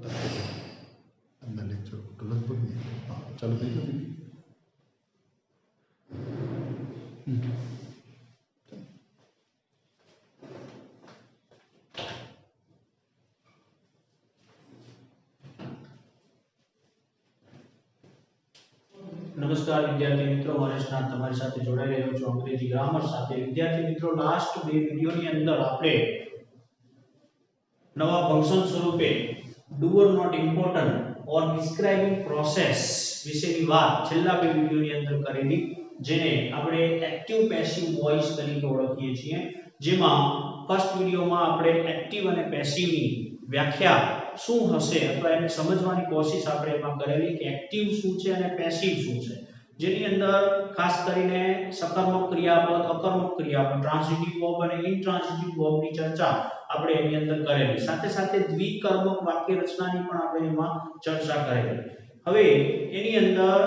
अंदर लेक्चर तो लगभग नहीं। हाँ चालू થઈ ગયું દીદી। नमस्कार विद्यार्थी मित्रों, महेश नाथ તમારી સાથે જોડાઈ રહ્યો છું અંગ્રેજી ગ્રામર સાથે। વિદ્યાર્થી મિત્રો, લાસ્ટ બે વિડિયોની અંદર આપણે નવા ફંક્શન સ્વરૂપે do or not important or describing process વિશેની વાત છેલ્લા બે વિડિયોની અંદર કરેલી, જેને આપણે એક્ટિવ પેસિવ વોઇસ તરીકે ઓળખીએ છીએ। જેમાં ફર્સ્ટ વિડિયોમાં આપણે એક્ટિવ અને પેસિવની વ્યાખ્યા શું હશે અથવા એને સમજવાની કોશિશ આપણે એમાં કરેલી કે એક્ટિવ શું છે અને પેસિવ શું છે, જેની અંદર ખાસ કરીને સકર્મક ક્રિયાપદ, અકર્મક ક્રિયાપદ, ટ્રાન્સિટિવ વર્બ અને ઇન્ટ્રાન્સિટિવ વર્બની ચર્ચા આપણે એની અંદર કરેલી। સાથે સાથે દ્વિકર્મક વાક્ય રચનાની પણ આપણે એમાં ચર્ચા કરેલી। હવે એની અંદર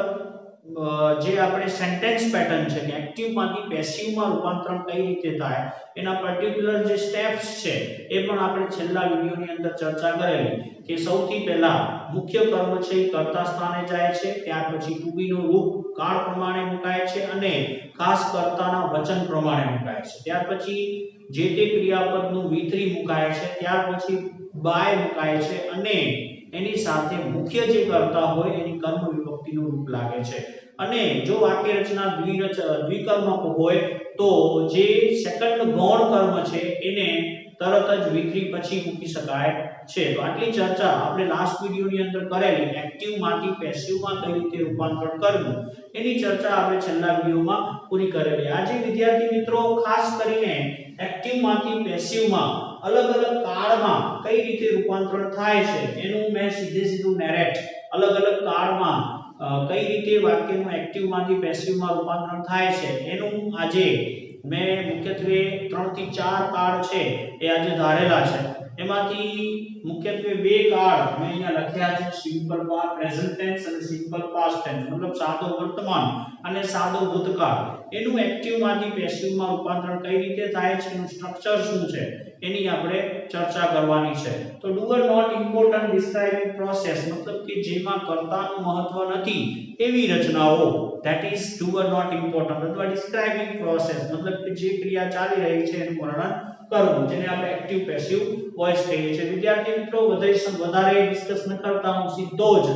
જે આપણે સેન્ટેન્સ પેટર્ન છે કે એક્ટિવ માંથી પેસિવ માં રૂપાંતરણ કઈ રીતે થાય એના પર્ટિક્યુલર જે સ્ટેપ્સ છે એ પણ આપણે છેલ્લા વિડિયોની અંદર ચર્ચા કરેલી કે સૌથી પહેલા મુખ્ય કર્મ છે એ કર્તા સ્થાને જાય છે, ત્યાર પછી ટુ બી નું રૂપ કાળ પ્રમાણે મુકાય છે અને ખાસ કર્તાના વચન પ્રમાણે મુકાય છે। ત્યાર પછી જે તે ક્રિયાપદનું V3 મુકાય છે, ત્યાર પછી બાય મુકાય છે અને એની સાથે મુખ્ય જે કર્તા હોય એની કર્મ વિભક્તિનું રૂપ લાગે છે। અને જો વાક્ય રચના દ્વિકર્મક હોય તો જે સેકન્ડ ગૌણ કર્મ છે એને તરત જ V3 પછી મૂકી શકાય છે। તો આટલી ચર્ચા આપણે લાસ્ટ વિડિયોની અંદર કરેલી એક્ટિવ માંથી પેસિવ માં કઈ રીતે રૂપાંતરણ કરવું એની ચર્ચા આપણે છેલ્લા વિડિયોમાં પૂરી કરેલી। આજે વિદ્યાર્થી મિત્રો ખાસ કરીને એક્ટિવ માંથી પેસિવ માં अलग-अलग કાળમાં કઈ રીતે રૂપાંતરણ થાય છે એનું મેં સીધું નેરેટ अलग-अलग કાળમાં કઈ રીતે વાક્યનું એક્ટિવ માંથી પેસિવ માં રૂપાંતરણ થાય છે એનું આજે મેં મુખ્યત્વે 3 થી 4 કાળ છે એ આજે ધારેલા છે। એમાંથી મુખ્યત્વે બે કાળ મેં અહીંયા લખ્યા છે, સિમ્પલ પાસ્ટ પ્રેઝન્ટ ટેન્સ અને સિમ્પલ પાસ્ટ ટેન્સ, મતલબ સાદો વર્તમાન અને સાદો ભૂતકાળ। એનું એક્ટિવ માંથી પેસિવ માં રૂપાંતરણ કઈ રીતે થાય છે, એનું સ્ટ્રક્ચર શું છે એની આપણે ચર્ચા કરવાની છે। તો do or not important describing process मतलब કે જેમાં કર્તાનું મહત્વ નથી એવી રચનાઓ, that is do or not important અથવા ડિસ્ક્રાઇબિંગ પ્રોસેસ मतलब કે જે ક્રિયા ચાલી રહી છે એનું વર્ણન કરવું, જેને આપણે એક્ટિવ પેસિવ વોઇસ કહીએ છીએ। વિદ્યાર્થી મિત્રો વધારે ડિસ્કસ ન કરતા હું સીધો જ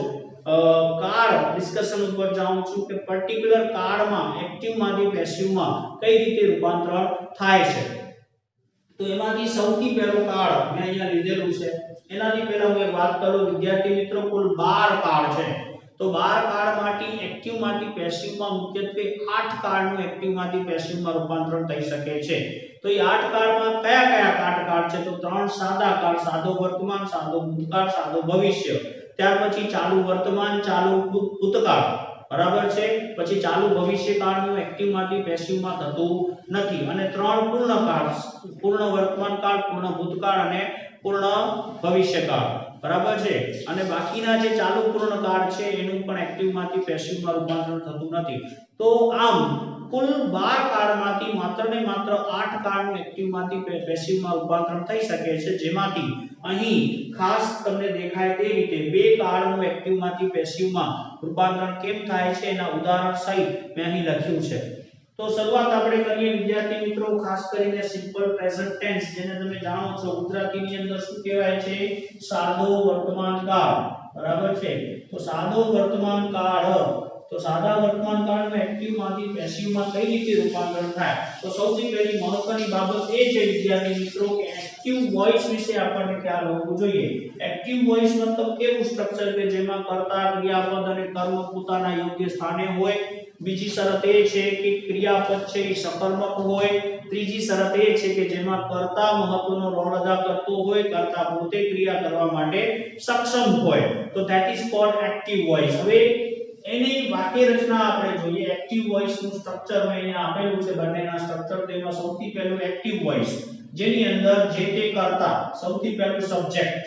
કાળ ડિસ્કશન ઉપર જાઉં છું કે પર્ટિક્યુલર કાળમાં એક્ટિવ માંથી પેસિવ માં કઈ રીતે રૂપાંતરણ થાય છે। तो एमांथी सौथी पहेलो काळ मैं अहींया लीधेलुं छे। एनाथी पहेला हुं एक वात करूं विद्यार्थी मित्रों, कुल 12 काळ छे। तो 12 काळमांथी एक्टिव मांथी पेसिव मां मुख्यत्वे 8 काळनुं एक्टिव मांथी पेसिव मां रूपांतरण थई शके छे। तो ई 8 काळमां कया-कया 8 काळ छे, तो 3 सादा काळ, सादो वर्तमान, सादो भूतकाळ, सादो भविष्य। त्यार पछी चालू वर्तमान, चालू भूतकाळ, बराबर छे। પછી ચાલુ ભવિષ્યકાળનું એક્ટિવ માંથી પેસિવ માં થતું નથી અને ત્રણ પૂર્ણકાળ, પૂર્ણ વર્તમાન કાળ, પૂર્ણ ભૂતકાળ અને પૂર્ણ ભવિષ્યકાળ, બરાબર છે। અને બાકીના જે ચાલુ પૂર્ણકાળ છે એનું પણ એક્ટિવ માંથી પેસિવ માં રૂપાંતરણ થતું નથી। તો આમ કુલ 12 કાળમાંથી માત્ર ને માત્ર 8 કાળનું એક્ટિવ માંથી પેસિવ માં રૂપાંતરણ થઈ શકે છે, જેમાંથી અહીં ખાસ તમને દેખાય તે રીતે બે કાળનું એક્ટિવ માંથી પેસિવ માં રૂપાંતરણ કેમ થાય છે એના ઉદાહરણ સહિત મેં અહીં લખ્યું છે। તો શરૂઆત આપણે કરીએ વિદ્યાર્થી મિત્રો ખાસ કરીને સિમ્પલ પ્રેઝન્ટ ટેન્સ, જેને તમે જાણો છો ગુજરાતીની અંદર શું કહેવાય છે, સાદો વર્તમાન કાળ, બરાબર છે। તો સાદો વર્તમાન કાળ, તો સાદા વર્તમાન કાળનું એક્ટિવ માંથી પેસિવ માં કઈ રીતે રૂપાંતરણ થાય, તો સૌથી પહેલી મહત્વની બાબત એ છે વિદ્યાર્થી મિત્રો કે એક્ટિવ વોઇસ વિશે આપણને ખ્યાલ હોવો જોઈએ। એક્ટિવ વોઇસ મતલબ કેવું સ્ટ્રક્ચર કે જેમાં કર્તા, ક્રિયાપદ અને કર્મ પોતાના યોગ્ય સ્થાને હોય। બીજી શરત એ છે કે ક્રિયાપદ છે એ સકર્મક હોય। ત્રીજી શરત એ છે કે જેમાં કર્તા મહત્વનો રોલ અદા કરતો હોય, કર્તા પોતે ક્રિયા કરવા માટે સક્ષમ હોય, તો that is called active voice. હવે એની વાક્ય રચના આપણે જોઈએ। એક્ટિવ વોઇસ નું સ્ટ્રક્ચર મેં અહીંયા આપેલું છે, બંનેના સ્ટ્રક્ચર। તેમાં સૌથી પહેલું એક્ટિવ વોઇસ, જેની અંદર જે તે કર્તા, સૌથી પહેલું સબ્જેક્ટ,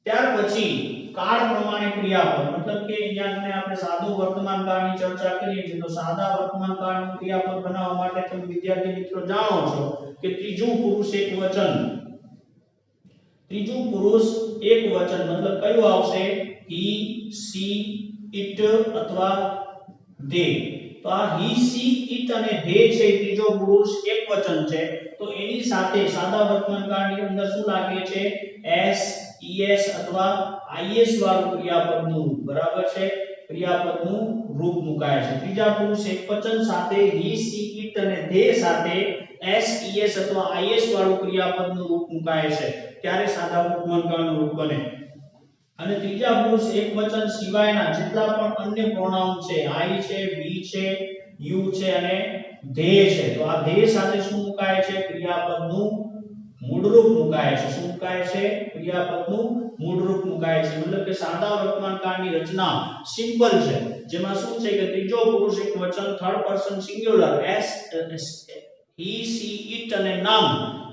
ત્યાર પછી કાળ પ્રમાણે ક્રિયાપદ, मतलब કે અહીંયા આપણે સાદો વર્તમાન કાળની ચર્ચા કરીએ છીએ, તો સાદા વર્તમાન કાળનું ક્રિયાપદ બનાવવા માટે તમે વિદ્યાર્થી મિત્રો જાણો છો કે ત્રીજું પુરુષ એકવચન, ત્રીજું પુરુષ એકવચન મતલબ કયું આવશે he she it અથવા they તો આ he she it અને they છે ત્રીજો પુરુષ એકવચન છે તો એની સાથે સાદા વર્તમાનકાળની અંદર શું લાગે છે s es અથવા is વાળું ક્રિયાપદનું રૂપ બરાબર છે ક્રિયાપદનું રૂપ મુકાય છે ત્રીજા પુરુષ એકવચન સાથે he she it અને they સાથે s es અથવા is વાળું ક્રિયાપદનું રૂપ મુકાય છે ત્યારે સાદા વર્તમાનકાળનું રૂપ બને અને ત્રીજા પુરુષ એકવચન સિવાયના જેટલા પણ અન્ય પ્રોનાઉન છે I છે we છે you છે અને they છે તો આ they સાથે શું મુકાય છે ક્રિયાપદનું મૂળરૂપ મુકાય છે શું મુકાય છે ક્રિયાપદનું મૂળરૂપ મુકાય છે મતલબ કે સાદા વર્તમાનકાળની રચના સિમ્પલ છે જેમાં શું છે કે ત્રીજો પુરુષ એકવચન third person singular he she it અને નામ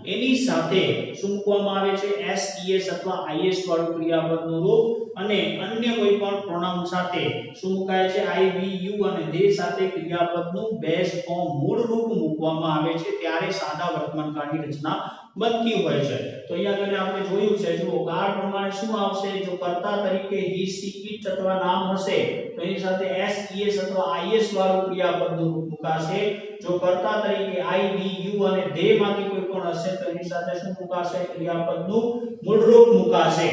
એની સાથે શું મૂકવામાં આવે છે s es અથવા is વાળું ક્રિયાપદનું રૂપ અને અન્ય કોઈ પણ પ્રોનાઉન સાથે શું મુકાય છે I we you અને they સાથે ક્રિયાપદનું બેઝ ફોર્મ મૂળ રૂપ મૂકવામાં આવે છે ત્યારે સાદા વર્તમાનકાળની રચના બનતી હોય છે તો અહીંયા આગળ આપણે જોયું છે જુઓ કાળ પ્રમાણે શું આવશે જો કર્તા તરીકે he she it અથવા નામ હશે તો એની સાથે s es અથવા is વાળું ક્રિયાપદનું રૂપ મુકાશે જો કર્તા તરીકે I we you અને they માંથી કોઈ પણ હશે તો એની સાથે શું મુકાશે ક્રિયાપદનું મૂળરૂપ મુકાશે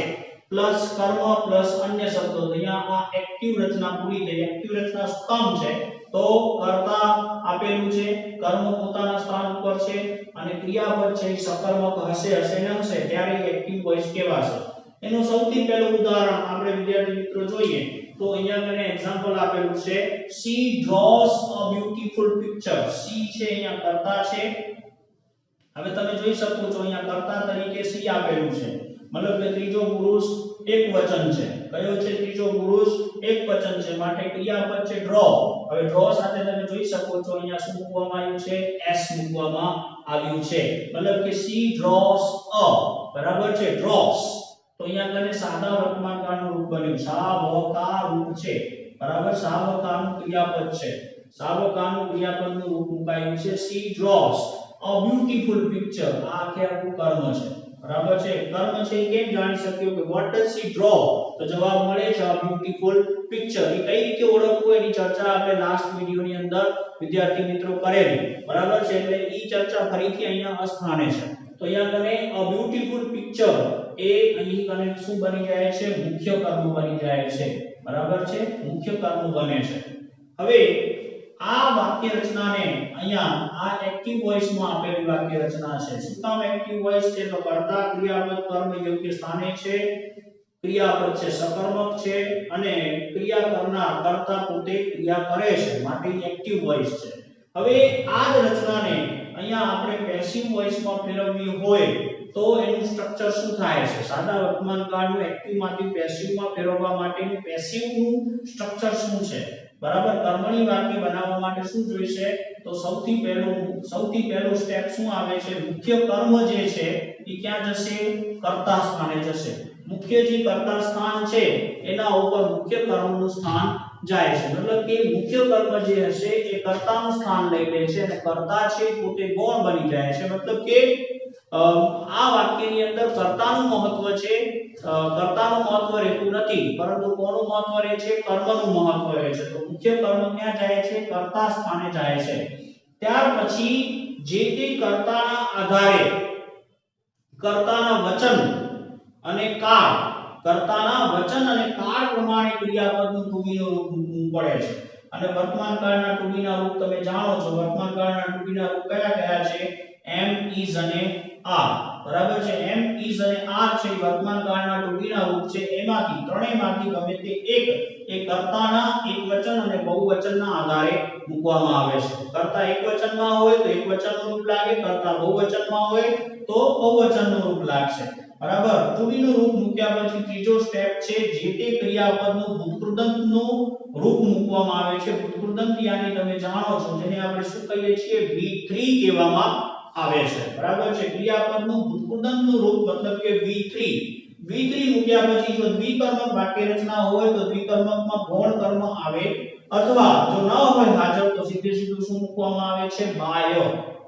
પ્લસ કર્મ પ્લસ અન્ય શબ્દો તો અહીંયા આ એક્ટિવ રચના પૂરી થઈ એક્ટિવ રચના શું કામ છે તો કર્તા આપેલું છે કર્મ પોતાના સ્થાન ઉપર છે અને ક્રિયાપદ છે એ સકર્મક હશે ને હશે ત્યારે એક્ટિવ વોઇસ કહેવાશે એનું સૌથી પહેલું ઉદાહરણ આપણે વિદ્યાર્થી મિત્રો જોઈએ તો અહીંયા મને એક્ઝામ્પલ આપેલું છે she draws a beautiful picture she છે અહીંયા કર્તા છે હવે તમે જોઈ શકો છો અહીંયા કર્તા તરીકે she આપેલું છે મતલબ કે ત્રીજો પુરુષ એકવચન છે કયો છે ત્રીજો પુરુષ એકવચન છે માટે ક્રિયાપદ છે draw હવે draw સાથે તમે જોઈ શકો છો અહીંયા શું મૂકવામાં આવ્યું છે s મૂકવામાં આવ્યું છે મતલબ કે she draws a બરાબર છે draws તો અહીંયા કને સાદા વર્તમાનકાળનું રૂપ બન્યું સાવકા રૂપ છે બરાબર સાવકાનું ક્રિયાપદ છે સાવકાનું ક્રિયાપદનું રૂપ મુકાયું છે she draws a beautiful picture આ આખું કર્મ છે બરાબર છે કર્મ છે કેમ જાણી શક્યો કે what does she draw તો જવાબ મળે છે a beautiful picture એ કઈ રીતે ઓળખવું એની ચર્ચા આપણે લાસ્ટ વિડિયોની અંદર વિદ્યાર્થી મિત્રો કરેલી બરાબર છે એટલે ઈ ચર્ચા ફરીથી અહીંયા અસ્થાને છે તો અહીંયા કને a beautiful picture એ અહીં કને શું બની જાય છે મુખ્ય કર્મ બની જાય છે બરાબર છે મુખ્ય કર્મ બને છે હવે આ વાક્ય રચનાને અહીંયા આ એક્ટિવ વોઇસ માં આપેલી વાક્ય રચના છે શું કામ એક્ટિવ વોઇસ છે તો કર્તા ક્રિયાપદ કર્મ યોગ્ય સ્થાને છે ક્રિયાપદ છે સકર્મક છે અને ક્રિયા કરનાર કર્તા પોતે ક્રિયા કરે છે માટે એક્ટિવ વોઇસ છે હવે આ જ રચનાને અહીંયા આપણે પેસિવ વોઇસ માં ફેરવવી હોય તો એનું સ્ટ્રક્ચર શું થાય છે સાદા વર્તમાનકાળનું એક્ટિવ માંથી પેસિવ માં ફેરવવા માટેનું પેસિવ નું સ્ટ્રક્ચર શું છે બરાબર કર્મણી વાક્ય બનાવવા માટે શું જોઈશે તો સૌથી પહેલું સ્ટેપ શું આવે છે મુખ્ય કર્મ જે છે એ ક્યાં જશે કર્તા સ્થાને જશે મુખ્ય જે કર્તા સ્થાન છે એના ઉપર મુખ્ય કર્મનું સ્થાન જાય છે મતલબ કે મુખ્ય કર્મ જે હશે એ કર્તાનું સ્થાન લઈ લે છે અને કર્તા છે પોતે ગૌણ બની જાય છે મતલબ કે આ વાક્યની અંદર કર્તાનું મહત્વ છે કર્તાનું મહત્વ રહેતું નથી પરંતુ કોનું મહત્વ રહે છે કર્મનું મહત્વ રહે છે તો મુખ્ય કર્મ ક્યાં જાય છે કર્તા સ્થાને જાય છે ત્યાર પછી જે તે કર્તાના આધારે કર્તાના વચન અને કાળ પ્રમાણે ક્રિયાપદનું ટુબીનું રૂપ મૂકવું પડે છે અને વર્તમાન કાળના ટુબીના રૂપ તમે જાણો છો વર્તમાન કાળના ટુબીના રૂપ કયા છે am is અને are બરાબર છે am is અને are છે વર્તમાન કાળના ટુબીના રૂપ છે એમાંથી ત્રણેયમાંથી ગમે તે એક એ કર્તાના એકવચન અને બહુવચનના આધારે મૂકવામાં આવે છે કર્તા એકવચનમાં હોય તો એકવચનનું રૂપ લાગે કર્તા બહુવચનમાં હોય તો બહુવચનનું રૂપ લાગશે બરાબર ટુબીનું રૂપ મૂક્યા પછી ત્રીજો સ્ટેપ છે જે તે ક્રિયાપદનું ભૂતકૃદંતનું રૂપ મૂકવામાં આવે છે ભૂતકૃદંત યાની તમે જાણો છો જેને આપણે શું કહીએ છીએ V3 કહેવામાં આવે છે બરાબર છે ક્રિયાપદનું ભૂતકૃદંતનું રૂપ મતલબ કે V3 મૂક્યા પછી જો દ્વિકર્મક વાક્ય રચના હોય તો દ્વિકર્મકમાં ગૌણ કર્મ આવે અથવા જો ન હોય હાજર તો સીધું શું મૂકવામાં આવે છે બાય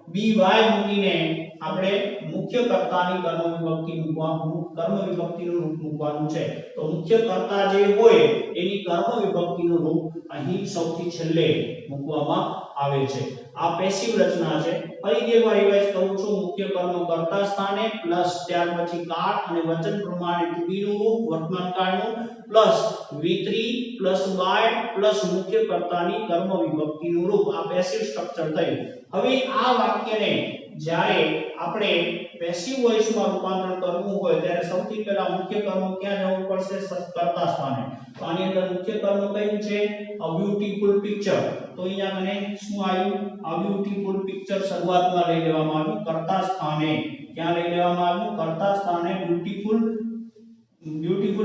by મૂકીને આપણે મુખ્ય કર્તાની કર્મ વિભક્તિનું રૂપ મૂકવાનું છે તો મુખ્ય કર્તા જે હોય એની કર્મ વિભક્તિનું રૂપ અહીં સૌથી છેલ્લે મૂકવામાં આવે છે આ પેસિવ રચના છે ફરીથી એકવાર રિવાઇઝ કરું છું મુખ્ય કર્મ કર્તા સ્થાને પ્લસ ત્યાર પછી કાળ અને વચન પ્રમાણે to be નું રૂપ વર્તમાન કાળનું plus v3 plus by plus મુખ્ય કર્તાની કર્મ વિભક્તિનું રૂપ આ પેસિવ સ્ટ્રક્ચર થયું હવે આ વાક્યને જ્યારે આપણે પેસિવ વોઇસમાં રૂપાંતરણ કરવું હોય ત્યારે સૌથી પહેલા મુખ્ય કર્મ ક્યાં જવું પડશે કર્તા સ્થાને તો આની અંદર મુખ્ય કર્મ કયું છે a beautiful picture તો અહીંયા મને શું આવ્યું a beautiful picture શરૂઆતમાં લઈ લેવામાં આવ્યું કર્તા સ્થાને ક્યાં લઈ લેવામાં આવ્યું કર્તા સ્થાને બ્યુટીફુલ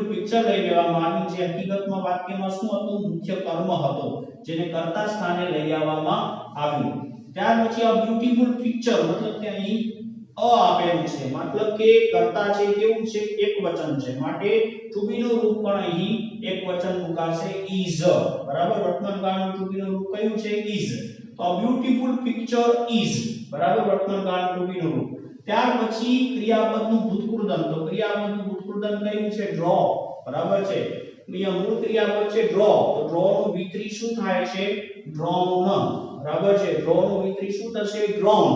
પિક્ચર લઈ લેવામાં આવ્યું જે હકીકતમાં વાક્યમાં શું હતું મુખ્ય કર્મ હતો જેને કર્તા સ્થાને લઈ આવવામાં આવ્યું ત્યાર પછી આ બ્યુટીફુલ પિક્ચર મતલબ કે અહીં અ આપેલું છે મતલબ કે કર્તા છે કેવું છે એકવચન છે માટે to be નું રૂપ પણ અહીં એકવચન મુકાશે is બરાબર વર્તમાન કાળનું to be નું રૂપ કયું છે is તો આ બ્યુટીફુલ પિક્ચર is બરાબર વર્તમાન કાળનું to be નું રૂપ ત્યાર પછી ક્રિયાપદનું ભૂતકૃદન તો ક્રિયાપદનું ભૂતકૃદન કયું છે ડ્રો બરાબર છે અહીંયા મૂળ ક્રિયાપદ છે ડ્રો તો ડ્રો નું વિતરી શું થાય છે ડ્રોન બરાબર છે ડ્રો નું વિતરી શું થશે ડ્રોન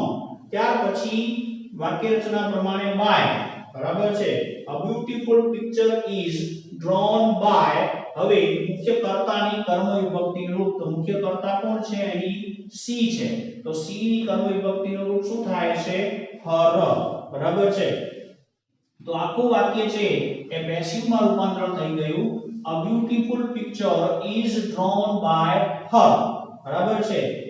ત્યાર પછી વાક્ય રચના પ્રમાણે બાય બરાબર છે a beautiful picture is drawn by હવે મુખ્ય કર્તાની કર્મ વિભક્તિનું રૂપ તો મુખ્ય કર્તા કોણ છે અહીં સી છે તો સી ની કર્મ વિભક્તિનું રૂપ શું થાય છે her બરાબર છે તો આખું વાક્ય છે એ પેસિવ માં રૂપાંતરણ થઈ ગયું a beautiful picture is drawn by her બરાબર છે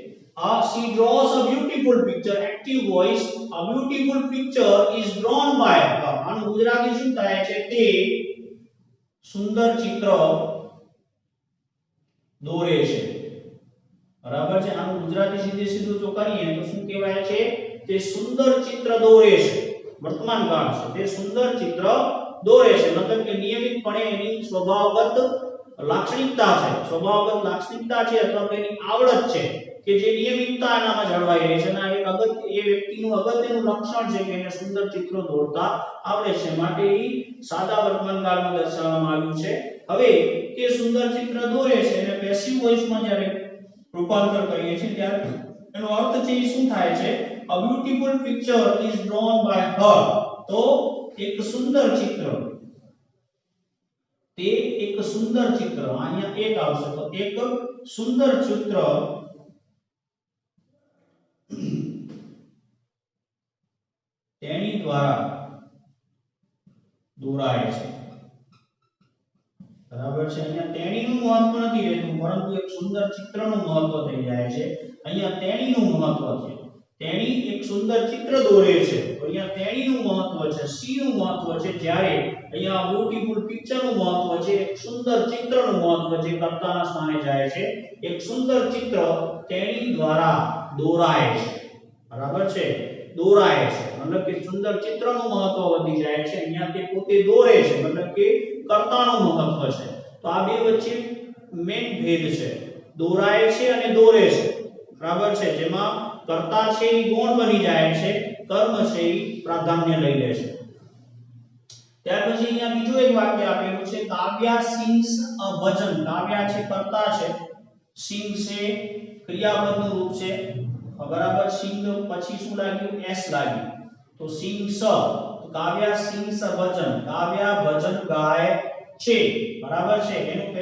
she draws a beautiful picture active voice a beautiful picture is drawn by her આનું ગુજરાતી શું થાય છે તે સુંદર ચિત્ર દોરે છે બરાબર છે આનું ગુજરાતી સીધે સીધું જો કરીએ તો શું કહેવાય છે તે સુંદર ચિત્ર દોરે છે વર્તમાન કાળ છે તે સુંદર ચિત્ર દોરે છે મતલબ કે નિયમિતપણે એની સ્વભાવગત લાક્ષણિકતા છે અથવા તેની આવડત છે કે જે નિયમિતતા એનામાં જળવાઈ રહી છે અને એક એ વ્યક્તિનું અગત્યનું લક્ષણ છે કે એને સુંદર ચિત્રો દોરતા આવડે છે માટે એ સાદા વર્તમાન કાળમાં દર્શાવવામાં આવ્યું છે હવે તે સુંદર ચિત્ર દોરે છે અને પેસિવ વોઇસમાં જ્યારે રૂપાંતર કરીએ છીએ ત્યારે એનો અર્થ છે શું થાય છે a beautiful picture is drawn by her તો એક સુંદર ચિત્ર અહીંયા એક આવશે તો એક સુંદર ચિત્ર તેની દ્વારા દોરાય છે બરાબર છે અહીંયા તેણીનું મહત્વ નથી રહેતું પરંતુ એક સુંદર ચિત્રનું મહત્વ થઈ જાય છે અહીંયા તેણીનું મહત્વ છે તેણી એક સુંદર ચિત્ર દોરે છે તો અહીંયા તેણીનું મહત્વ છે સી નું મહત્વ છે જ્યારે અહીંયા બ્યુટીફુલ પિક્ચરનું મહત્વ છે એક સુંદર ચિત્રનું મહત્વ છે કર્તાના સ્થાને જાય છે એક સુંદર ચિત્ર તેણી દ્વારા દોરાય છે બરાબર છે દોરાય છે મતલબ કે સુંદર ચિત્રનું મહત્વ વધી જાય છે અહીંયા તે પોતે દોરે છે મતલબ કે કર્તાનું મહત્વ છે તો આ બે વચ્ચે મેઇન ભેદ છે દોરાય છે અને દોરે છે બરાબર છે જેમાં કર્તા છે એ ગૌણ બની જાય છે કર્મ છે એ પ્રાધાન્ય લઈ લે છે ત્યાર પછી અહીંયા બીજું એક વાક્ય આપેલું છે કાવ્યા સિંગ્સ અ ભજન કાવ્યા છે કર્તા છે સિંગ છે ક્રિયાપદનું રૂપ છે બરાબર સિંગ પછી શું લાગ્યું એસ લાગ્યું તો સિંગ્સ તો કાવ્યા સિંગ્સ અ ભજન કાવ્યા ભજન ગાય છે બરાબર છે એનું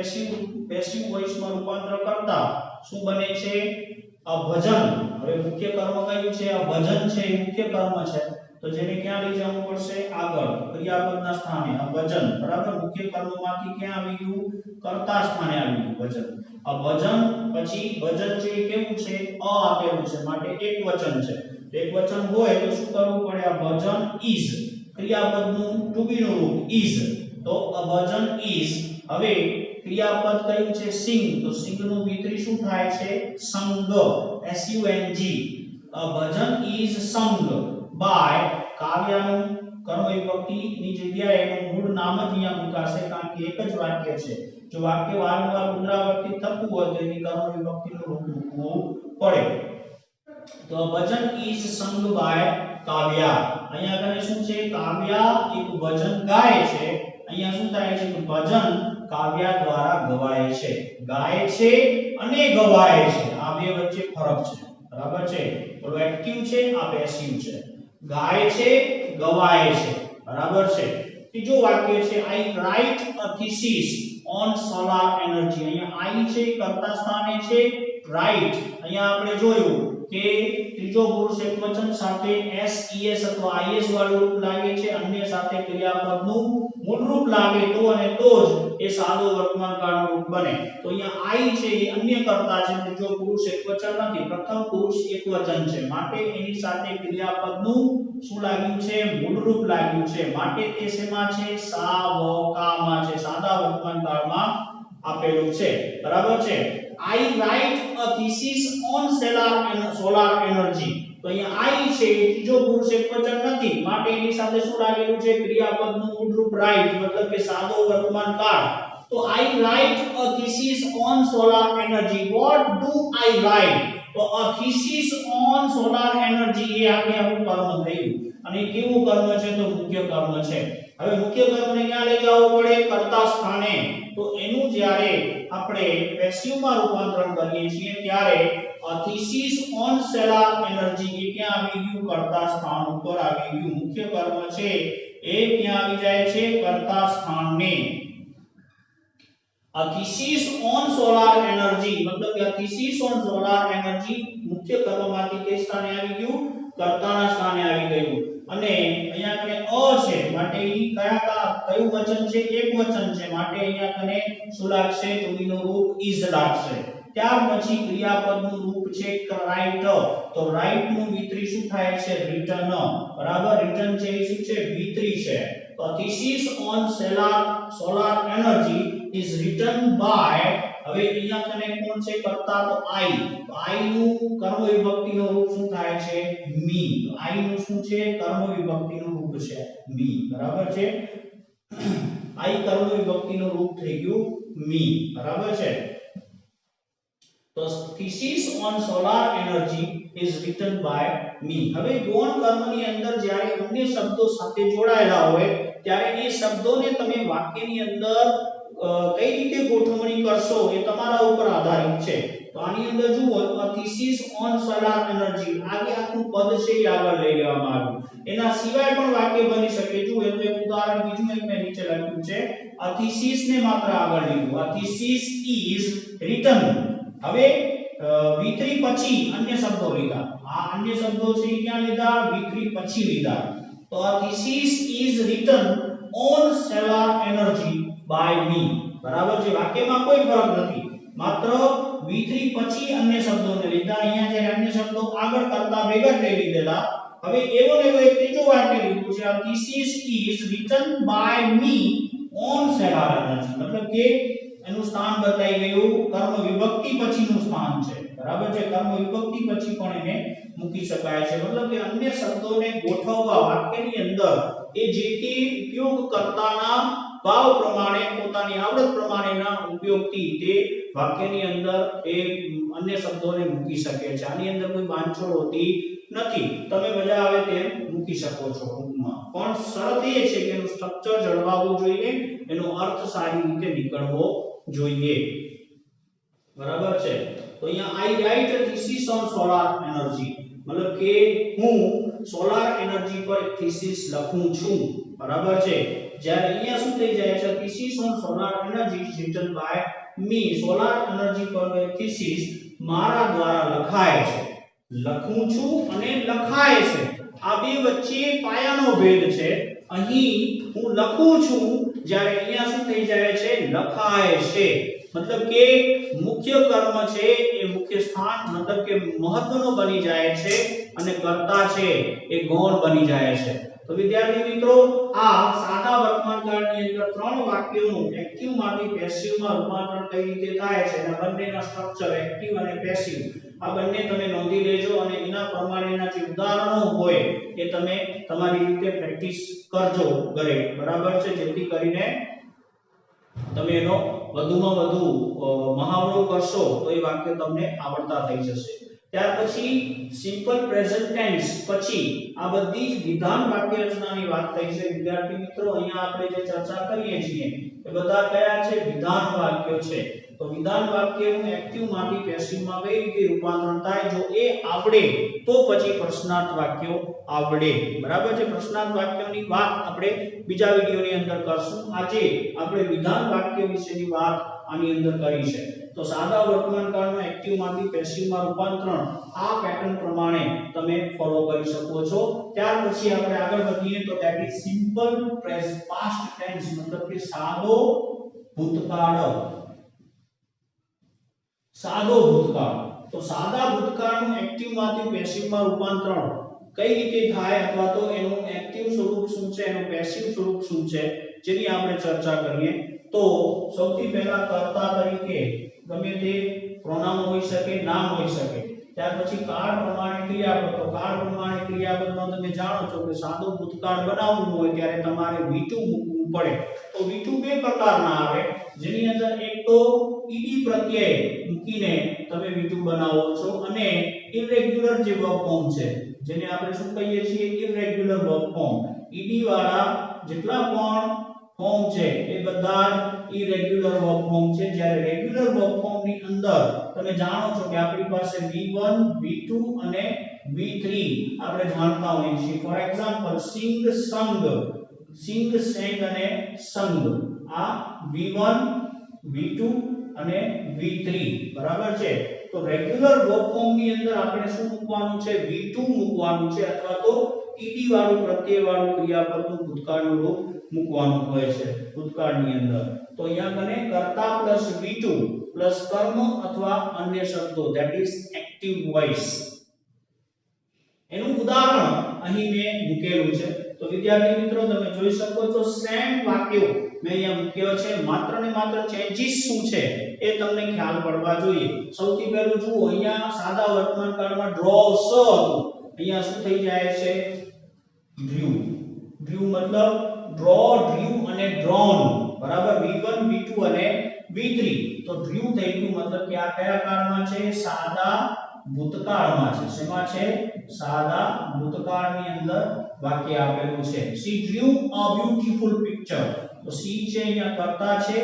પેસિવ વોઇસમાં રૂપાંતર કરતા શું બને છે અ ભજન હવે મુખ્ય કર્મ કયું છે આ ભજન છે એ મુખ્ય કર્મ છે તો જેને ક્યાં લઈ જવું પડશે આગળ ક્રિયાપદના સ્થાને આ ભજન બરાબર મુખ્ય કર્મમાંથી ક્યાં આવી ગયું કર્તા સ્થાને આવી ગયું ભજન આ ભજન પછી ભજન છે એ કેવું છે અ આપેલું છે માટે એક વચન છે એક વચન હોય તો શું કરવું પડે આ ભજન is ક્રિયાપદનું to be નું રૂપ is તો આ ભજન is હવે ક્રિયાપદ કયું છે સિંગ તો સિંગ નું વિતરી શું થાય છે સંગ sung આ ભજન is sung by કાવ્યાનું કર્મ વિભક્તિ ની જગ્યાએ એનું મૂળ નામ જ અહીંયા મુકાશે કારણ કે એક જ વાક્ય છે જો વાક્ય વારંવાર પુનરાવર્તિત થતું હોય તો એની કર્મ વિભક્તિનું રૂપ મૂકવું પડે તો ભજન ઇઝ સંગ બાય કાવ્યા. અહીંયા કને શું છે? કાવ્યા એક ભજન ગાય છે. અહીંયા શું થાય છે? ભજન કાવ્યા દ્વારા ગવાય છે. ગાય છે અને ગવાય છે. આ બે વચ્ચે ફરક છે. બરાબર છે? પેલો એક્ટિવ છે, આ પેસિવ છે. ગાય છે, ગવાય છે. બરાબર છે? ત્રીજો વાક્ય છે I write a thesis on solar energy. અહીંયા આઈ છે કર્તા સ્થાને છે, રાઇટ અહીંયા આપણે જોયું કે ત્રીજો પુરુષ એકવચન સાથે એસ અથવા આઈએસ વાળું રૂપ લાગે છે, અન્ય સાથે ક્રિયાપદનું મૂળ રૂપ લાગે તો અને તો જ એ સાદો વર્તમાન કાળનું રૂપ બને. તો અહીંયા આઈ છે એ અન્ય કર્તા છે, ત્રીજો પુરુષ એકવચન નથી, પ્રથમ પુરુષ એકવચન છે, માટે એની સાથે ક્રિયાપદનું શું લાગ્યું છે? મૂળ રૂપ લાગ્યું છે. માટે તે શેમાં છે? સાવકામાં છે, સાદા વર્તમાન કાળમાં આપેલું છે. બરાબર છે? I write a thesis on solar energy. તો અહીંયા I છે ત્રીજો પુરુષ એકવચન નથી, માટે એની સાથે શું લાગેલું છે? ક્રિયાપદનું મૂળરૂપ રાઇટ, મતલબ કે સાદો વર્તમાન કાળ. તો I write a thesis on solar energy. What do I write? તો a thesis on solar energy એ આપણું કર્મ થયું. અને કેવું કર્મ છે? તો મુખ્ય કર્મ છે. હવે મુખ્ય કર્મને ક્યાં લઈ જવું પડે? કર્તા સ્થાને. તો એનું જ્યારે આપણે પેસિવ માં રૂપાંતરણ કરીએ છીએ ત્યારે થીસિસ ઓન સોલાર એનર્જી એ ક્યાં આવી ગયું? કર્તા સ્થાન ઉપર આવી ગયું. મુખ્ય કર્મ છે એ ક્યાં આવી જાય છે? કર્તા સ્થાને. થીસિસ ઓન સોલાર એનર્જી મતલબ કે થીસિસ ઓન સોલાર એનર્જી મુખ્ય કર્મમાંથી કઈ સ્થાને આવી ગયું? કર્તાના સ્થાને આવી ગયું. અને અહીંયા કને અ છે, માટે ઈ કયું વચન છે? એક વચન છે, માટે અહીંયા કને શું લાગશે? ટુ બી નું રૂપ ઇઝ લાગશે. ત્યાર પછી ક્રિયાપદનું રૂપ છે રાઇટ. તો રાઇટ નું વિતરી શું થાય છે? રિટર્ન. બરાબર? રિટર્ન છે એ શું છે? વિતરી છે. તો thesis on solar energy is written by, હવે અહીંયા કને કોણ છે કર્તા? તો આઈ. તો આઈ નું કર્મ વિભક્તિનું રૂપ શું થાય છે? મી. તો આઈ નું શું છે? કર્મ વિભક્તિનું રૂપ છે મી. બરાબર છે? આઈ કર્મ વિભક્તિનું રૂપ થઈ ગયું મી. બરાબર છે? તો thesis on solar energy is written by me. હવે ગૌણ કર્મની અંદર જ્યારે અન્ય શબ્દો સાથે જોડાયેલા હોય ત્યારે એ શબ્દોને તમે વાક્યની અંદર કઈ રીતે ગોઠવણી કરશો એ તમારા ઉપર આધારિત છે. તો આની અંદર જુઓ thesis on solar energy આગે આખું પદ છે એ આગળ લઈ લેવામાં આવ્યું. એના સિવાય પણ વાક્ય બની શકે. જુઓ એનું એક ઉદાહરણ બીજું એક મેં નીચે લખ્યું છે. આ thesis ને માત્ર આગળ લીધું. આ thesis is written. હવે વિતરી પછી અન્ય શબ્દો લીધા. આ અન્ય શબ્દો છે એ ક્યાં લીધા? વિતરી પછી લીધા. તો આ thesis is written on solar energy by me. બરાબર છે? વાક્યમાં કોઈ ફરક નથી, માત્ર વિતરી પછી અન્ય શબ્દોને લીધા. અહીંયા જે અન્ય શબ્દો આગળ કરતા ભેગા લઈ લીધેલા. હવે એવો ને એવો એક ત્રીજો વાક્ય લીધું છે. આ thesis is written by me on solar energy, મતલબ કે એનું સ્થાન બદલાઈ ગયું. કર્મ વિભક્તિ પછીનું સ્થાન છે. બરાબર છે? કર્મ વિભક્તિ પછી પણ એને મૂકી શકાય છે. મતલબ કે અન્ય શબ્દોને ગોઠવવા વાક્યની અંદર એ જે કે ઉપયોગકર્તાના ભાવ પ્રમાણે પોતાની આવડત પ્રમાણેના ઉપયોગથી તે વાક્યની અંદર એ અન્ય શબ્દોને મૂકી શકે છે. આની અંદર કોઈ બાંધછોડ હોતી નથી. તમે મજા આવે તેમ મૂકી શકો છો ટૂંકમાં. પણ શરત એ છે કે એનું સ્ટ્રક્ચર જળવાવું જોઈએ, એનો અર્થ સારી રીતે નીકળવો જોઈએ. બરાબર છે? તો અહીંયા I write thesis on solar energy મતલબ કે હું સોલાર એનર્જી પર એક થીસિસ લખું છું. બરાબર છે? જ્યારે અહીંયા શું થઈ જાય છે? Thesis on solar energy is written by me. Solar energy પર એક થીસિસ મારા દ્વારા લખાય છે. લખું છું અને લખાય છે, આ બે વચ્ચે પાયાનો ભેદ છે. અહીં હું લખું છું, જ્યારે અહીંયા શું થઈ જાય છે? લખાય છે. મતલબ કે મુખ્ય કર્મ છે એ મુખ્ય સ્થાન મતલબ કે મહત્વનો બની જાય છે અને કર્તા છે એ ગૌણ બની જાય છે. તો વિદ્યાર્થી મિત્રો, આ સાદા વર્તમાનકાળની અંદર ત્રણ વાક્યોનું એક્ટિવ માંથી પેસિવ માં રૂપાંતરણ કઈ રીતે થાય છે અને બંનેના સ્ટ્રક્ચર એક્ટિવ અને પેસિવ આ બંને તમે નોંધી લેજો અને એના પ્રમાણેના જે ઉદાહરણો હોય એ તમે તમારી રીતે પ્રેક્ટિસ કરજો ઘરે. બરાબર છે? જેથી કરીને તમે એનો વધુમાં વધુ મહાવરો કરશો તો એ વાક્ય તમને આવડતા થઈ જશે. ત્યાર પછી સિમ્પલ પ્રેઝન્ટ ટેન્સ પછી આ બધી જ વિધાન વાક્ય રચનાની વાત થઈ છે વિદ્યાર્થી મિત્રો અહીંયા આપણે જે ચર્ચા કરીએ છીએ એ બધા કયા છે વિધાન વાક્યો છે તો વિધાન વાક્યનું એક્ટિવ માંથી પેસિવ માં કઈ રીતે રૂપાંતરણ થાય જો એ આવડે તો પછી પ્રશ્નાર્થ વાક્યો આવડે બરાબર છે પ્રશ્નાર્થ વાક્યોની વાત આપણે બીજા વિડિયોની અંદર કરશું આજે આપણે વિધાન વાક્ય વિશેની વાત આની અંદર કરી છે તો સાદા વર્તમાન કાળમાં એક્ટિવ માંથી પેસિવ માં રૂપાંતરણ આ પેટર્ન પ્રમાણે તમે ફોલો કરી શકો છો ત્યાર પછી આપણે આગળ વધીએ તો that is simple past tense મતલબ કે સાદો ભૂતકાળ તો સાદા ભૂતકાળનું એક્ટિવ માંથી પેસિવ માં રૂપાંતરણ કઈ રીતે થાય અથવા તો એનું એક્ટિવ સ્વરૂપ શું છે એનું પેસિવ સ્વરૂપ શું છે જેની આપણે ચર્ચા કરીએ તો સૌથી પહેલા કર્તા તરીકે ગમે તે પ્રોનાઉન હોઈ શકે નામ હોઈ શકે ત્યાર પછી કાળ પ્રમાણે ક્રિયાપદ તો કાળ પ્રમાણે ક્રિયાપદમાં તમે જાણો છો કે સાદો ભૂતકાળ બનાવવું હોય ત્યારે તમારે V2 મૂકવું પડે તો V2 બે પ્રકારના આવે જેની અંદર એક તો ઈડી પ્રત્યય મૂકીને તમે V2 બનાવો છો અને ઇરેગ્યુલર જે વર્બ ફોર્મ છે જેને આપણે શું કહીએ છીએ ઇરેગ્યુલર વર્બ ફોર્મ ઈડી વાળા જેટલા પણ ફોર્મ છે એ બધા ઇરેગ્યુલર વર્બ ફોર્મ છે જ્યારે રેગ્યુલર વર્બ ફોર્મ ની અંદર તમે જાણો છો કે આપણી પાસે V1 V2 અને V3 આપણે જાણતા હોઈએ છીએ ફોર એક્ઝામ્પલ સિંગ sang અને સંગ આ V1 V2 અને V3 બરાબર છે તો રેગ્યુલર વર્બ ફોર્મ ની અંદર આપણે શું મૂકવાનું છે V2 મૂકવાનું છે અથવા તો ઈડી વાળું પ્રત્યય વાળું ક્રિયાપદનું ભૂતકાળનું રૂપ મૂકવાનું હોય છે ભૂતકાળની અંદર તો અહીંયા કને કર્તા પ્લસ V2 પ્લસ કર્મ અથવા અન્ય શબ્દો ધેટ ઇઝ એક્ટિવ વોઇસ એનું ઉદાહરણ અહીં મેં મૂકેલું છે તો વિદ્યાર્થી મિત્રો તમે જોઈ શકો છો સેમ વાક્યો મેં અહીંયા મૂક્યો છે માત્ર ને માત્ર ચેન્જીસ શું છે એ તમને ખ્યાલ પડવા જોઈએ સૌથી પહેલું જુઓ અહીંયા સાદા વર્તમાન કાળમાં ડ્રોસ હતું અહીંયા શું થઈ જાય છે ડ્રીવ મતલબ ડ્રો ડ્રીવ અને ડ્રોન બરાબર V1 V2 અને V3 તો ડ્રીવ થઈ ગયું મતલબ કે આ કયા કાળમાં છે સાદા ભૂતકાળમાં છે શેમાં છે સાદા ભૂતકાળની અંદર વાક્ય આપેલું છે she drew a beautiful picture તો she છે અહીંયા કર્તા છે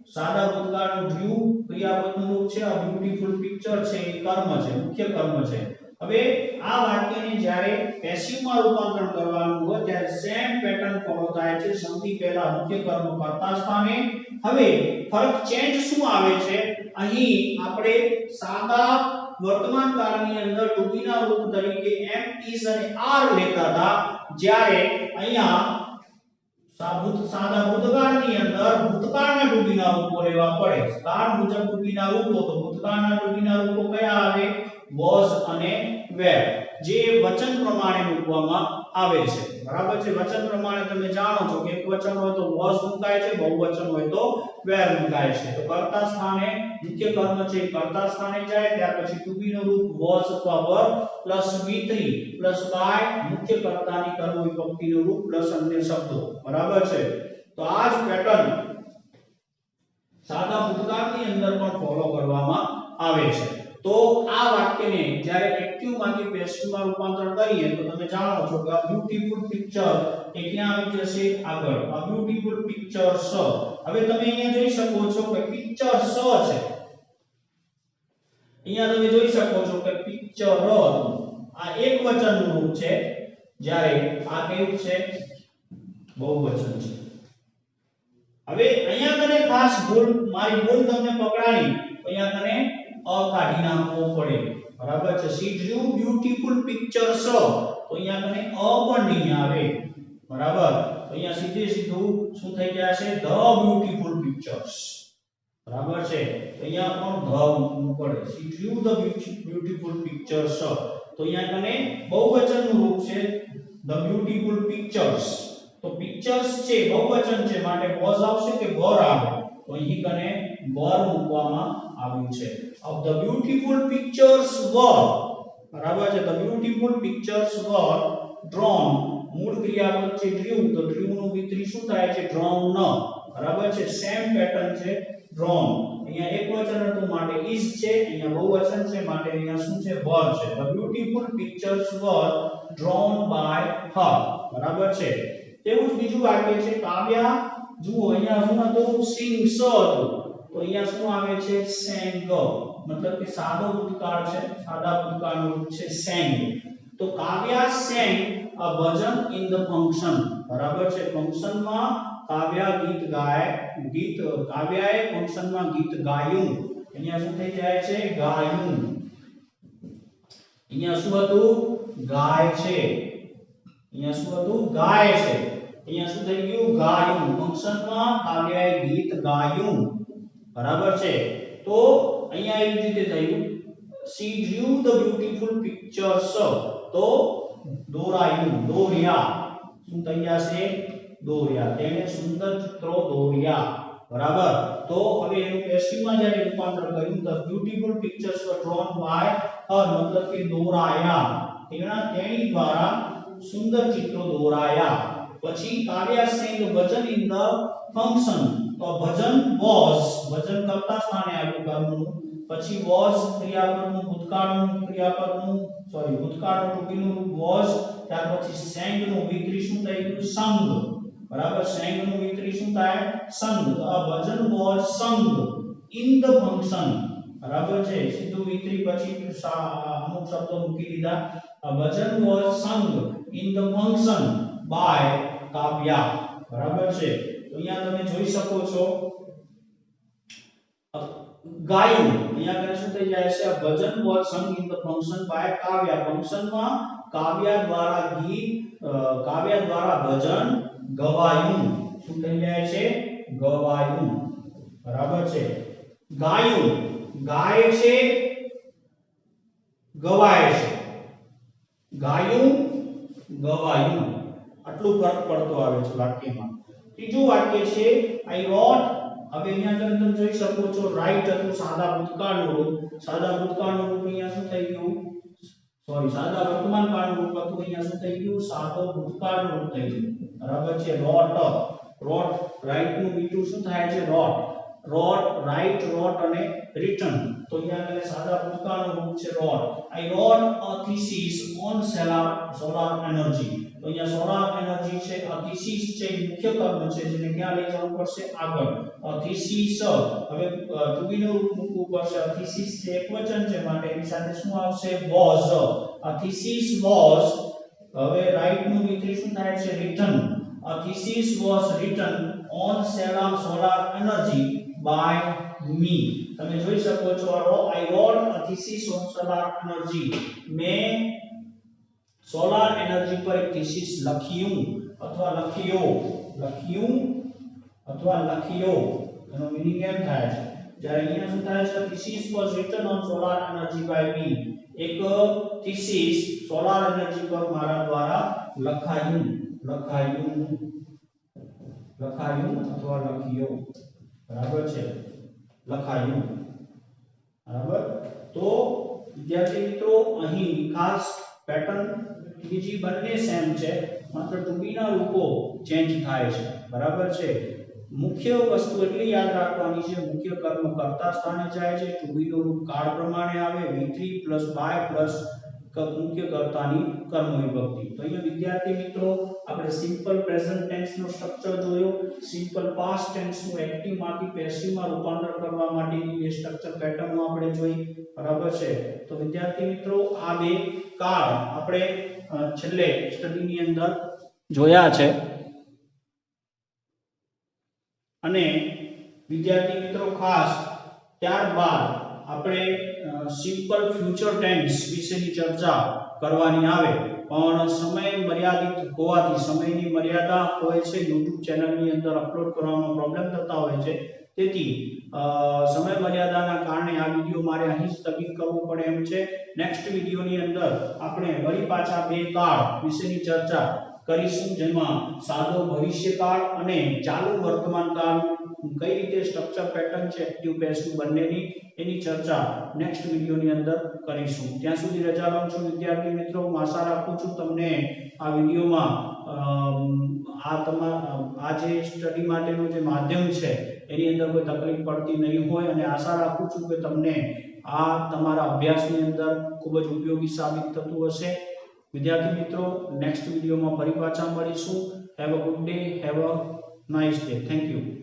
સાદા ભૂતકાળનું drew ક્રિયાપદનું રૂપ છે a beautiful picture છે એ કર્મ છે મુખ્ય કર્મ છે હવે આ વાક્યને જ્યારે પેસિવ માં રૂપાંતરણ કરવાનું હોય ત્યારે સેમ પેટર્ન ફોલો થાય છે સૌથી પહેલા મુખ્ય કર્મ કર્તા સ્થાને હવે ફરક ચેન્જ શું આવે છે અહીં આપણે સાદા વર્તમાન કાળની અંદર to be ના રૂપ તરીકે am is અને are લેતા હતા જ્યારે અહીંયા સાદા ભૂતકાળની અંદર ભૂતકાળના to be ના રૂપો લેવા પડે કાળ મુજબ to be ના રૂપો તો ભૂતકાળના to be ના રૂપો કયા આવે was અને were જે વચન પ્રમાણે મૂકવામાં આવે છે બરાબર છે વચન પ્રમાણે તમે જાણો છો કે એક વચન હોય તો was મુકાય છે બહુવચન હોય તો were મુકાય છે તો કર્તા સ્થાને મુખ્ય કર્મ છે કર્તા સ્થાને જાય ત્યાર પછી to be નું રૂપ was અથવા were plus V3 plus by મુખ્ય કર્તાની કર્મ વિભક્તિનું રૂપ પ્લસ અન્ય શબ્દો બરાબર છે તો આ જ પેટર્ન સાદા ભૂતકાળની અંદર પણ ફોલો કરવામાં આવે છે તો આ વાક્યને જ્યારે એક્ટિવ માંથી પેસિવ માં રૂપાંતરણ કરીએ તો તમે જાણો છો કે આ બ્યુટીફુલ પિક્ચર એ ક્યાં આવી જશે આગળ આ બ્યુટીફુલ પિક્ચર સ હવે તમે અહીંયા જોઈ શકો છો કે પિક્ચર સ છે અહીંયા તમે જોઈ શકો છો કે પિક્ચર આ એક વચનનું રૂપ છે જ્યારે આ કેવું છે બહુવચન છે હવે અહીંયા કને ખાસ ભૂલ મારી ભૂલ તમને પકડાણી તો અહીંયા કને અ કાઢી નાખવો પડે બરાબર છે she drew beautiful pictures તો અહીંયા કને અ પણ નહીં આવે બરાબર તો અહીંયા સીધું શું થઈ જશે the beautiful pictures બરાબર છે તો અહીંયા પણ the મૂકવું પડે she drew the beautiful pictures તો અહીંયા કને બહુવચનનું રૂપ છે the beautiful pictures તો પિક્ચર્સ છે બહુવચન છે માટે was આવશે કે were આવે તો અહીં કને were મૂકવામાં આવ્યું છે of the beautiful pictures were બરાબર છે the beautiful pictures were drawn મૂળ ક્રિયાપદ છે drew તો drew નું વિતરી શું થાય છે drawn બરાબર છે સેમ પેટર્ન છે drawn અહીંયા એકવચન હતું માટે is છે અહીંયા બહુવચન છે માટે અહીંયા શું છે were છે the beautiful pictures were drawn by her બરાબર છે તેવું જ બીજું વાક્ય છે કાવ્યા જુઓ અહીંયા શું હતું sings હતું તો અહીંયા શું આવે છે sang મતલબ કે સાદો ભૂતકાળ છે સાદા ભૂતકાળનું રૂપ છે sang તો કાવ્યા sang a bhajan in the function બરાબર છે ફંક્શન માં કાવ્યા કાવ્યાએ ફંક્શન માં ગીત ગાયું અહીંયા શું થઈ જાય છે ગાયું અહીંયા શું હતું ગાય છે અહીંયા શું હતું ગાય છે અહીંયા શું થઈ ગયું ગાયું ફંક્શન માં કાવ્યાએ ગીત ગાયું બરાબર છે તો અહીંયા એવી રીતે થયું she drew the beautiful pictures તો દોરાયું દોર્યા શું થઈ જશે દોર્યા તેણે સુંદર ચિત્રો દોર્યા બરાબર તો હવે એનું પેસિવ માં જ્યારે રૂપાંતર કર્યું the beautiful pictures were drawn by her મતલબ કે દોરાયા તેણી દ્વારા સુંદર ચિત્રો દોરાયા પછી કાવ્યા sang Bhajan in the function તો ભજન was ભજન કરતા સ્થાને આવ્યું કર્મનું પછી was ક્રિયાપદનું ભૂતકાળનું ભૂતકાળનું રૂપ was ત્યાર પછી sang નું વિકરી શું થઈ ગયું સંગ બરાબર sang નું વિકરી શું થાય સંગ તો આ ભજન was sung in the function બરાબર છે સીધું વિકરી પછી અમુક શબ્દો મૂકી દીધા આ ભજન was sung in the function by કાવ્યા બરાબર છે તો અહીંયા તમે જોઈ શકો છો ગાયું અહીંયા કને શું થઈ જાય છે આ ભજન was sung in the function by Kavya function માં કાવ્યા દ્વારા ભજન ગવાયું શું થઈ જાય છે ગવાયું બરાબર છે ગાયું ગાય છે ગવાય છે ગાયું ગવાયું આટલું ફરક પડતો આવે છે વાક્યમાં ત્રીજું વાક્ય છે I wrote હવે અહીંયા તમે જોઈ શકો છો રાઈટ હતું સાદા ભૂતકાળનું રૂપ અહીંયા શું થઈ ગયું સાદા વર્તમાન કાળનું રૂપ હતું અહીંયા શું થઈ ગયું સાદો ભૂતકાળનું રૂપ થઈ ગયું બરાબર છે wrote રાઈટ નું બીજું શું થાય છે wrote અને written તો અહીંયા સાદા ભૂતકાળનું રૂપ છે wrote I wrote a thesis on solar energy તો અહીંયા સોલાર એનર્જી છે આ થીસીસ છે મુખ્ય કર્મ છે જેને ક્યાં લઈ જવું પડશે આગળ થીસીસ હવે ટુ બી નું રૂપ મૂકવું પડશે થીસીસ છે એકવચન છે માટે એની સાથે શું આવશે was આ થીસીસ was હવે રાઈટ નું વિકરી શું થાય છે written a thesis was written on solar energy by me તમે જોઈ શકો છો I wrote a thesis on solar energy મેં સોલાર એનર્જી પર એક થીસીસ લખ્યું અથવા લખ્યો એનો મીનિંગ એમ થાય છે જ્યારે અહીંયા શું થાય છે thesis was written on solar energy by me એક થીસીસ સોલાર એનર્જી પર મારા દ્વારા લખાયું અથવા લખ્યો બરાબર છે લખાયું બરાબર તો વિદ્યાર્થી મિત્રો અહીં ખાસ પેટર્ન બીજી બંને સેમ છે માત્ર ટુ બી ના રૂપો ચેન્જ થાય છે બરાબર છે મુખ્ય વસ્તુ એટલી યાદ રાખવાની છે મુખ્ય કર્મ કર્તા સ્થાને જાય છે ટુ બી નું રૂપ કાળ પ્રમાણે આવે V3 by મુખ્ય કર્તાની કર્મ વિભક્તિ તો અહીંયા વિદ્યાર્થી મિત્રો આપણે સિમ્પલ પ્રેઝન્ટ ટેન્સ નો સ્ટ્રક્ચર જોયો સિમ્પલ પાસ્ટ ટેન્સ નું એક્ટિવ માંથી પેસિવ માં રૂપાંતર કરવા માટેની બે સ્ટ્રક્ચર પેટર્નો આપણે જોઈ બરાબર છે તો વિદ્યાર્થી મિત્રો આ બે કાળ આપણે છેલ્લે સ્ટડીની અંદર જોયા છે અને વિદ્યાર્થી મિત્રો ખાસ ત્યારબાદ આપણે સિમ્પલ ફ્યુચર ટેન્સ વિશેની ચર્ચા કરવાની આવે પણ સમય મર્યાદિત હોવાથી સમયની મર્યાદા હોય છે YouTube ચેનલની અંદર અપલોડ કરવામાં પ્રોબ્લેમ થતા હોય છે તેથી સમય મર્યાદાના કારણે આ વિડિયો મારે અહીં સ્થગિત કરવો પડે એમ છે નેક્સ્ટ વિડિયોની અંદર આપણે વળી પાછા બે કાળ વિશેની ચર્ચા કરીશું જેમાં સાદો ભવિષ્યકાળ અને ચાલુ વર્તમાન કાળ કઈ રીતે સ્ટ્રક્ચર પેટર્ન છે એક્ટિવ પેસિવ બંનેની એની ચર્ચા નેક્સ્ટ વિડિયોની અંદર કરીશું ત્યાં સુધી રજા લઉં છું વિદ્યાર્થી મિત્રો હું આશા રાખું છું તમને આ વિડિયોમાં આ જે સ્ટડી માટેનું જે માધ્યમ છે એની અંદર કોઈ તકલીફ પડતી નહીં હોય અને આશા રાખું છું કે તમને આ તમારા અભ્યાસની અંદર ખૂબ જ ઉપયોગી સાબિત થતું હશે. વિદ્યાર્થી મિત્રો, નેક્સ્ટ વિડીયોમાં ફરી પાછા મળીશું. Have a good day, have a nice day. Thank you.